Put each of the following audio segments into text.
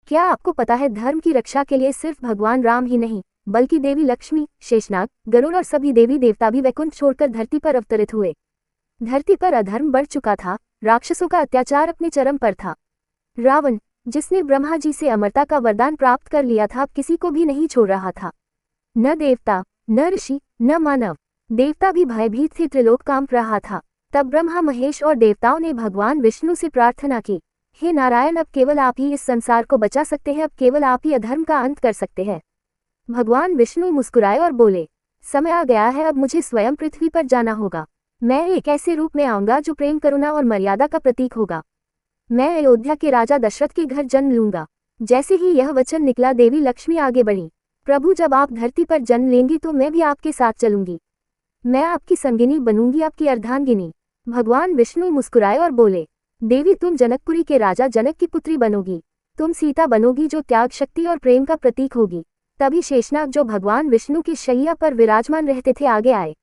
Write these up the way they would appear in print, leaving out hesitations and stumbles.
क्या आपको पता है धर्म की रक्षा के लिए सिर्फ भगवान राम ही नहीं बल्कि देवी लक्ष्मी, शेषनाग, गरुड़ और सभी देवी देवता भी वैकुंठ छोड़कर धरती पर अवतरित हुए। धरती पर अधर्म बढ़ चुका था, राक्षसों का अत्याचार अपने चरम पर था। रावण, जिसने ब्रह्मा जी से अमरता का वरदान प्राप्त कर लिया था, अब किसी को भी नहीं छोड़ रहा था। न देवता, न ऋषि, न मानव, देवता भी भयभीत थे, त्रिलोक कांप रहा था। तब ब्रह्मा, महेश और देवताओं ने भगवान विष्णु से प्रार्थना की, हे नारायण, अब केवल आप ही इस संसार को बचा सकते हैं, अब केवल आप ही अधर्म का अंत कर सकते हैं। भगवान विष्णु मुस्कुराए और बोले, समय आ गया है, अब मुझे स्वयं पृथ्वी पर जाना होगा। मैं एक ऐसे रूप में आऊंगा जो प्रेम, करुणा और मर्यादा का प्रतीक होगा। मैं अयोध्या के राजा दशरथ के घर जन्म लूंगा। जैसे ही यह वचन निकला, देवी लक्ष्मी आगे बढ़ी, प्रभु, जब आप धरती पर जन्म लेंगी तो मैं भी आपके साथ चलूंगी। मैं आपकी संगिनी बनूंगी, आपकी अर्धांगिनी। भगवान विष्णु मुस्कुराए और बोले, देवी, तुम जनकपुरी के राजा जनक की पुत्री बनोगी। तुम सीता बनोगी जो त्याग, शक्ति और प्रेम का प्रतीक होगी। तभी शेषनाग, जो भगवान विष्णु की शैया पर विराजमान रहते थे, आगे आए।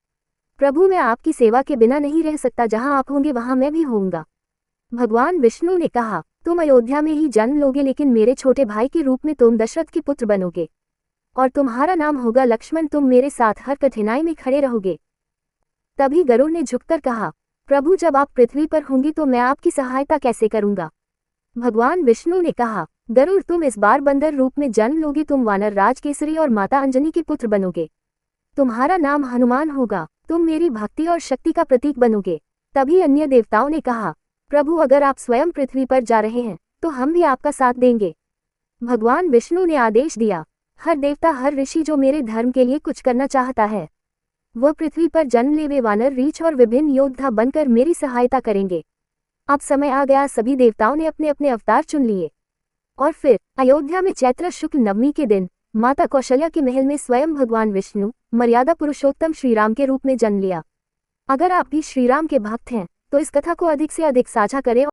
प्रभु, मैं आपकी सेवा के बिना नहीं रह सकता, जहां आप होंगे वहां मैं भी होऊंगा। भगवान विष्णु ने कहा, तुम अयोध्या में ही जन्म लोगे, लेकिन मेरे छोटे भाई के रूप में तुम दशरथ के पुत्र बनोगे और तुम्हारा नाम होगा लक्ष्मण। तुम मेरे साथ हर कठिनाई में खड़े रहोगे। तभी गरुड़ ने झुककर कहा, प्रभु, जब आप पृथ्वी पर होंगी तो मैं आपकी सहायता कैसे करूंगा। भगवान विष्णु ने कहा, गरुड़, तुम इस बार बंदर रूप में जन्म लोगे। तुम वानर राज केसरी और माता अंजनी के पुत्र बनोगे। तुम्हारा नाम हनुमान होगा। तुम मेरी भक्ति और शक्ति का प्रतीक बनोगे। तभी अन्य देवताओं ने कहा, प्रभु, अगर आप स्वयं पृथ्वी पर जा रहे हैं तो हम भी आपका साथ देंगे। भगवान विष्णु ने आदेश दिया, हर देवता, हर ऋषि जो मेरे धर्म के लिए कुछ करना चाहता है, वह पृथ्वी पर जन्म ले। वे वानर, रीछ और विभिन्न योद्धा बनकर मेरी सहायता करेंगे। अब समय आ गया। सभी देवताओं ने अपने अपने अवतार चुन लिए और फिर अयोध्या में चैत्र शुक्ल नवमी के दिन माता कौशल्या के महल में स्वयं भगवान विष्णु, मर्यादा पुरुषोत्तम श्रीराम के रूप में जन्म लिया। अगर आप भी श्रीराम के भक्त हैं तो इस कथा को अधिक से अधिक साझा करें।